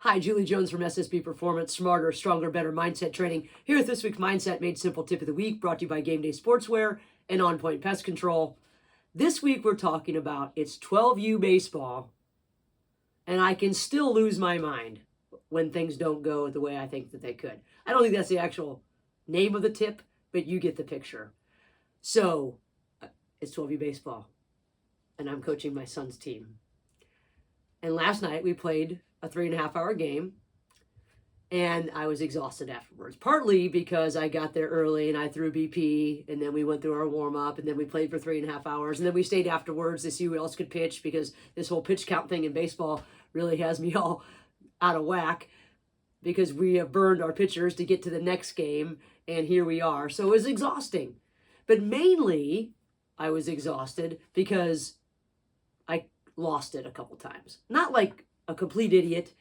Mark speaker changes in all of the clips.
Speaker 1: Hi, Julie Jones from SSB Performance, Smarter, Stronger, Better Mindset Training. Here with this week's Mindset Made Simple Tip of the Week, brought to you by Game Day Sportswear and On Point Pest Control. This week we're talking about it's 12U baseball, and I can still lose my mind when things don't go the way I think that they could. I don't think that's the actual name of the tip, but you get the picture. So, it's 12U baseball, and I'm coaching my son's team. And last night we played a 3.5-hour game, and I was exhausted afterwards, partly because I got there early and I threw BP, and then we went through our warm-up, and then we played for 3.5 hours, and then we stayed afterwards to see who else could pitch, because this whole pitch count thing in baseball really has me all out of whack, because we have burned our pitchers to get to the next game, and here we are. So it was exhausting. But mainly I was exhausted because I lost it a couple times. Not like a complete idiot,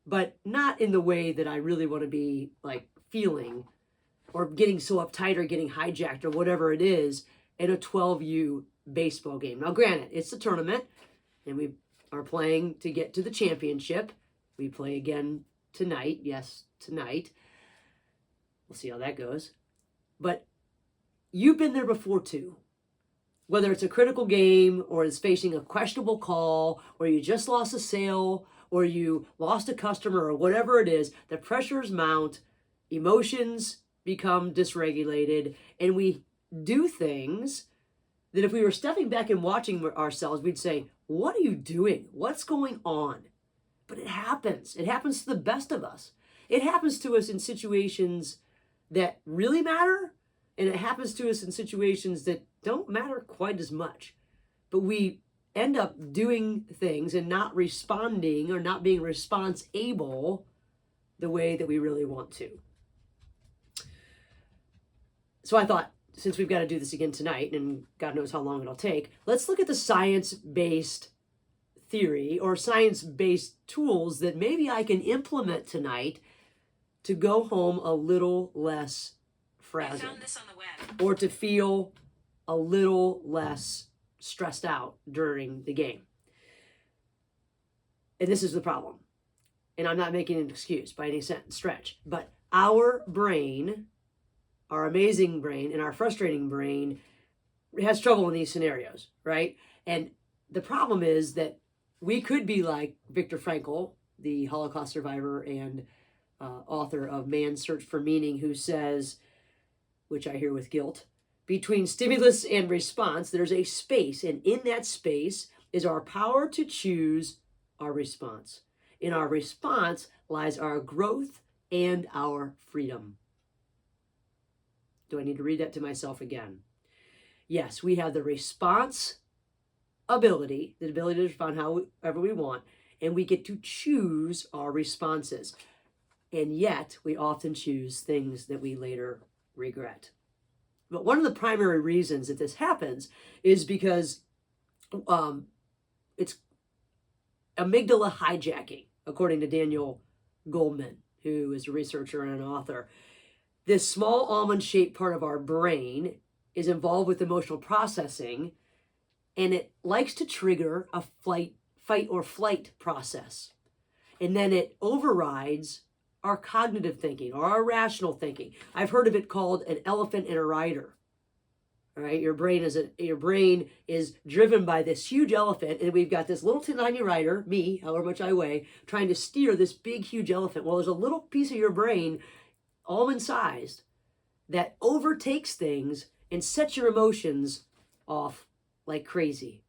Speaker 1: but not in the way that I really want to be like feeling, or getting so uptight or getting hijacked or whatever it is in a 12U baseball game. Now, granted, it's a tournament and we are playing to get to the championship. We play again tonight. Yes, tonight. We'll see how that goes. But you've been there before too. Whether it's a critical game, or it's facing a questionable call, or you just lost a sale, or you lost a customer, or whatever it is, the pressures mount, emotions become dysregulated, and we do things that if we were stepping back and watching ourselves, we'd say, what are you doing? What's going on? But it happens. It happens to the best of us. It happens to us in situations that really matter, and it happens to us in situations that don't matter quite as much. But we end up doing things and not responding, or not being response-able the way that we really want to. So I thought, since we've got to do this again tonight, and God knows how long it'll take, let's look at the science-based theory or science-based tools that maybe I can implement tonight to go home a little less frazzled. I found this on the web. Or to feel a little less stressed out during the game. And this is the problem. And I'm not making an excuse by any stretch, but our brain, our amazing brain and our frustrating brain, has trouble in these scenarios, right? And the problem is that we could be like Viktor Frankl, the Holocaust survivor and author of Man's Search for Meaning, who says, which I hear with guilt, between stimulus and response, there's a space, and in that space is our power to choose our response. In our response lies our growth and our freedom. Do I need to read that to myself again? Yes, we have the response ability, the ability to respond however we want, and we get to choose our responses. And yet, we often choose things that we later regret. But one of the primary reasons that this happens is because it's amygdala hijacking, according to Daniel Goleman, who is a researcher and an author. This small almond-shaped part of our brain is involved with emotional processing, and it likes to trigger a fight or flight process. And then it overrides our cognitive thinking or our rational thinking. I've heard of it called an elephant and a rider. All right, your brain is driven by this huge elephant, and we've got this little tiny rider, me, however much I weigh, trying to steer this big, huge elephant. Well, there's a little piece of your brain, almond-sized, that overtakes things and sets your emotions off like crazy.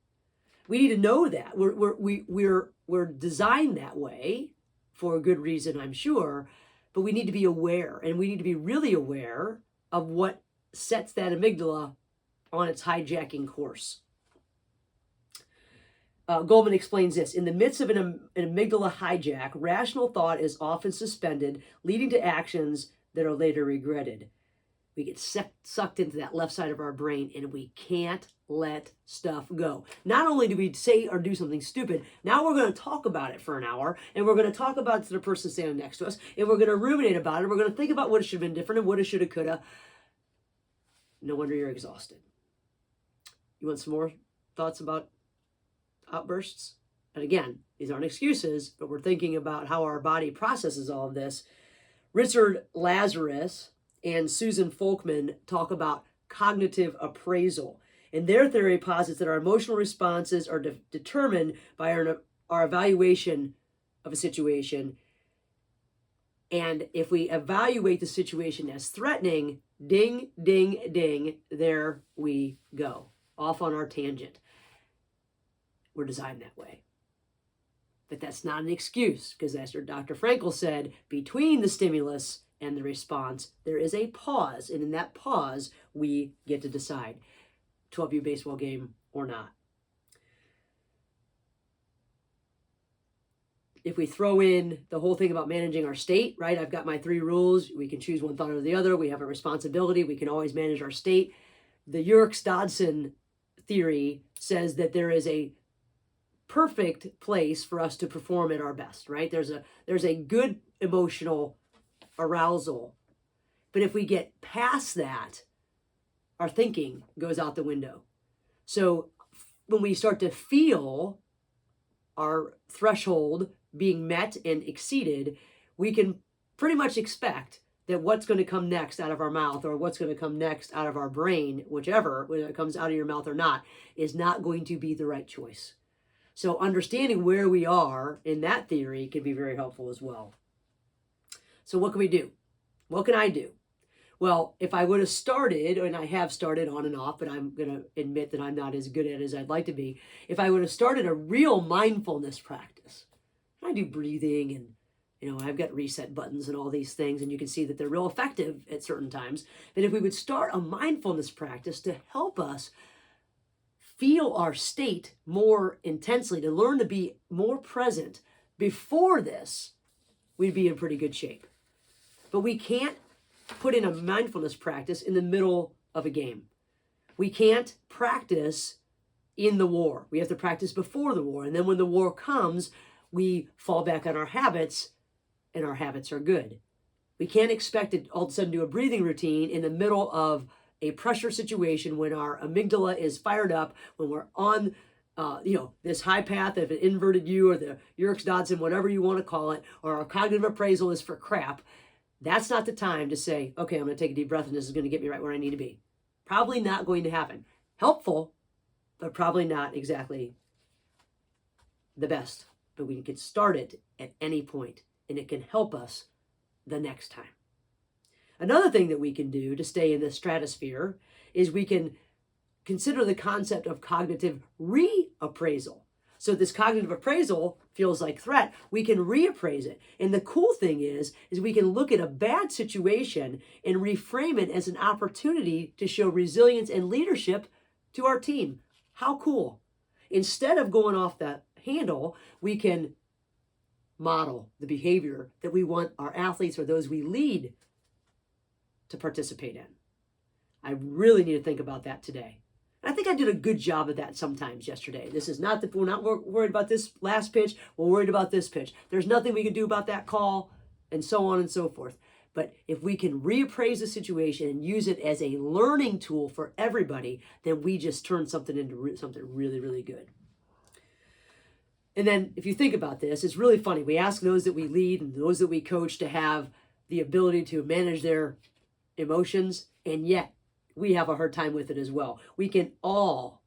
Speaker 1: We need to know that we're designed that way, for a good reason, I'm sure, but we need to be aware, and we need to be really aware of what sets that amygdala on its hijacking course. Goleman explains this. In the midst of an amygdala hijack, rational thought is often suspended, leading to actions that are later regretted. We get sucked into that left side of our brain, and we can't let stuff go. Not only do we say or do something stupid, now we're going to talk about it for an hour, and we're going to talk about it to the person standing next to us, and we're going to ruminate about it. We're going to think about what it should have been different and what it should have, could have. No wonder you're exhausted. You want some more thoughts about outbursts? and again, these aren't excuses, but we're thinking about how our body processes all of this. Richard Lazarus and Susan Folkman talk about cognitive appraisal. And their theory posits that our emotional responses are determined by our evaluation of a situation. And if we evaluate the situation as threatening, ding, ding, ding, there we go, off on our tangent. We're designed that way. But that's not an excuse, because as Dr. Frankel said, between the stimulus and the response, there is a pause. And in that pause, we get to decide 12U baseball game or not. If we throw in the whole thing about managing our state, right? I've got my 3 rules. We can choose one thought or the other. We have a responsibility. We can always manage our state. The Yerkes-Dodson theory says that there is a perfect place for us to perform at our best, right? There's a good emotional arousal. But if we get past that, our thinking goes out the window. So when we start to feel our threshold being met and exceeded, we can pretty much expect that what's going to come next out of our mouth, or what's going to come next out of our brain, whichever, whether it comes out of your mouth or not, is not going to be the right choice. So understanding where we are in that theory can be very helpful as well. So what can we do? What can I do? Well, if I would have started, and I have started on and off, but I'm going to admit that I'm not as good at it as I'd like to be. If I would have started a real mindfulness practice, I do breathing, and I've got reset buttons and all these things, and you can see that they're real effective at certain times. But if we would start a mindfulness practice to help us feel our state more intensely, to learn to be more present before this, we'd be in pretty good shape. But we can't put in a mindfulness practice in the middle of a game. We can't practice in the war. We have to practice before the war. And then when the war comes, we fall back on our habits, and our habits are good. We can't expect to all of a sudden do a breathing routine in the middle of a pressure situation when our amygdala is fired up, when we're on this high path of an inverted U, or the Yerkes-Dodson, whatever you want to call it, or our cognitive appraisal is for crap. That's not the time to say, okay, I'm going to take a deep breath and this is going to get me right where I need to be. Probably not going to happen. Helpful, but probably not exactly the best. But we can get started at any point, and it can help us the next time. Another thing that we can do to stay in the stratosphere is we can consider the concept of cognitive reappraisal. So this cognitive appraisal feels like threat. We can reappraise it. And the cool thing is we can look at a bad situation and reframe it as an opportunity to show resilience and leadership to our team. How cool. Instead of going off the handle, we can model the behavior that we want our athletes, or those we lead, to participate in. I really need to think about that today. I think I did a good job of that sometimes yesterday. This is not we're not worried about this last pitch. We're worried about this pitch. There's nothing we can do about that call, and so on and so forth. But if we can reappraise the situation and use it as a learning tool for everybody, then we just turn something into something really, really good. And then if you think about this, it's really funny. We ask those that we lead and those that we coach to have the ability to manage their emotions, and yet we have a hard time with it as well. We can all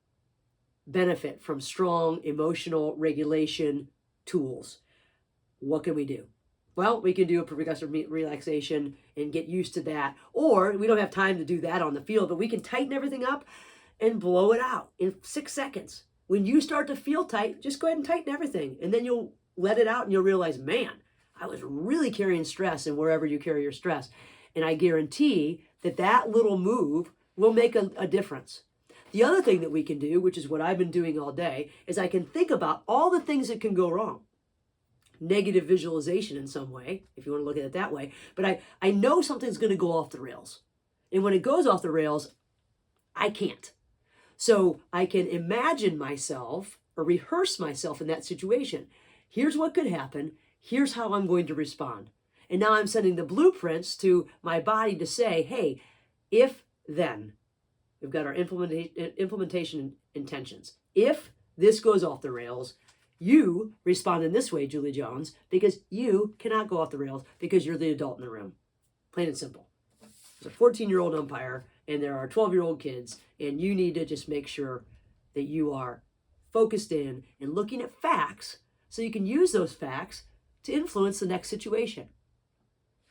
Speaker 1: benefit from strong emotional regulation tools. What can we do? Well, we can do a progressive relaxation and get used to that. Or we don't have time to do that on the field, but we can tighten everything up and blow it out in 6 seconds. When you start to feel tight, just go ahead and tighten everything. And then you'll let it out and you'll realize, man, I was really carrying stress, and wherever you carry your stress. And I guarantee that little move will make a difference. The other thing that we can do, which is what I've been doing all day, is I can think about all the things that can go wrong. Negative visualization in some way, if you want to look at it that way. But I know something's going to go off the rails. And when it goes off the rails, I can't. So I can imagine myself or rehearse myself in that situation. Here's what could happen. Here's how I'm going to respond. And now I'm sending the blueprints to my body to say, hey, if then, we've got our implementation intentions. If this goes off the rails, You respond in this way, Julie Jones, because you cannot go off the rails because you're the adult in the room. Plain and simple. There's a 14-year-old umpire and there are 12-year-old kids, and you need to just make sure that you are focused in and looking at facts so you can use those facts to influence the next situation,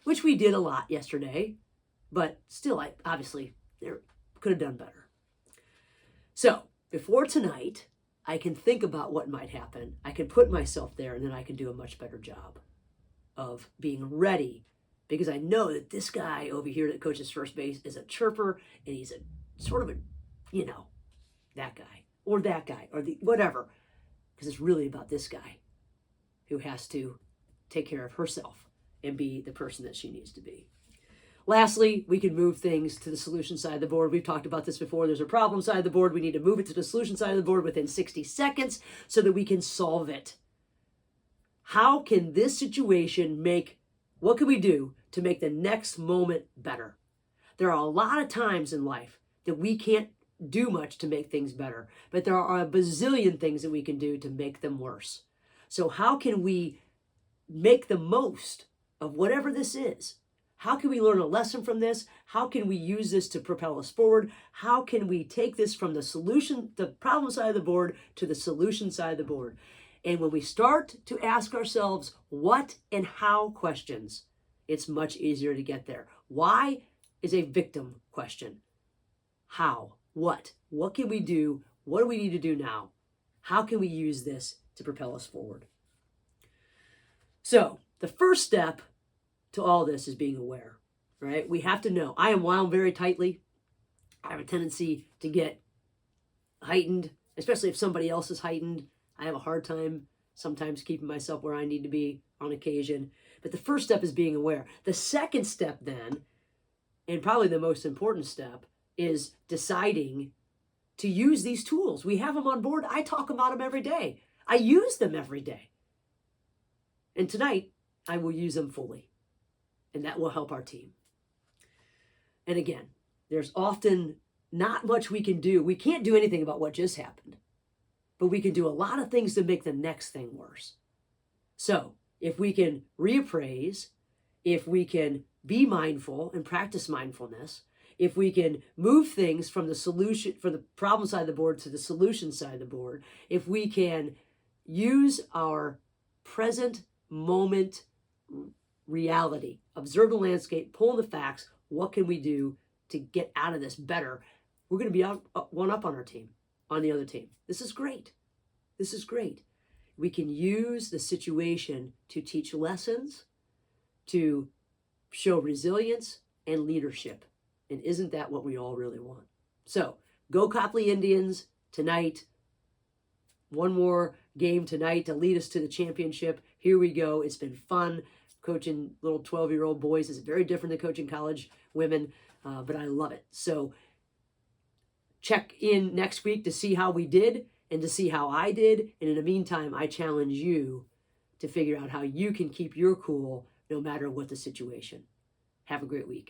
Speaker 1: which we did a lot yesterday, but still, obviously, there could have done better. So before tonight, I can think about what might happen. I can put myself there, and then I can do a much better job of being ready, because I know that this guy over here that coaches first base is a chirper, and he's a sort of a, that guy or the whatever, because it's really about this guy who has to take care of herself and be the person that she needs to be. Lastly, we can move things to the solution side of the board. We've talked about this before. There's a problem side of the board. We need to move it to the solution side of the board within 60 seconds so that we can solve it. How can this situation what can we do to make the next moment better? There are a lot of times in life that we can't do much to make things better, but there are a bazillion things that we can do to make them worse. So how can we make the most of whatever this is? How can we learn a lesson from this? How can we use this to propel us forward? How can we take this from the problem side of the board to the solution side of the board? And when we start to ask ourselves what and how questions, it's much easier to get there. Why is a victim question. How? What? What can we do? What do we need to do now? How can we use this to propel us forward? So the first step to all this is being aware, right? We have to know. I am wound very tightly. I have a tendency to get heightened, especially if somebody else is heightened. I have a hard time sometimes keeping myself where I need to be on occasion. But the first step is being aware. The second step then, and probably the most important step, is deciding to use these tools. We have them on board. I talk about them every day. I use them every day. And tonight, I will use them fully. And that will help our team. And again, there's often not much we can do. We can't do anything about what just happened. But we can do a lot of things to make the next thing worse. So if we can reappraise, if we can be mindful and practice mindfulness, if we can move things from the problem side of the board to the solution side of the board, if we can use our present moment reality, observe the landscape, pull in the facts, what can we do to get out of this better? We're going to be one up on our team, on the other team. This is great. This is great. We can use the situation to teach lessons, to show resilience and leadership. And isn't that what we all really want? So go Copley Indians tonight. One more game tonight to lead us to the championship. Here we go. It's been fun. Coaching little 12-year-old boys is very different than coaching college women, but I love it. So check in next week to see how we did and to see how I did. And in the meantime, I challenge you to figure out how you can keep your cool no matter what the situation. Have a great week.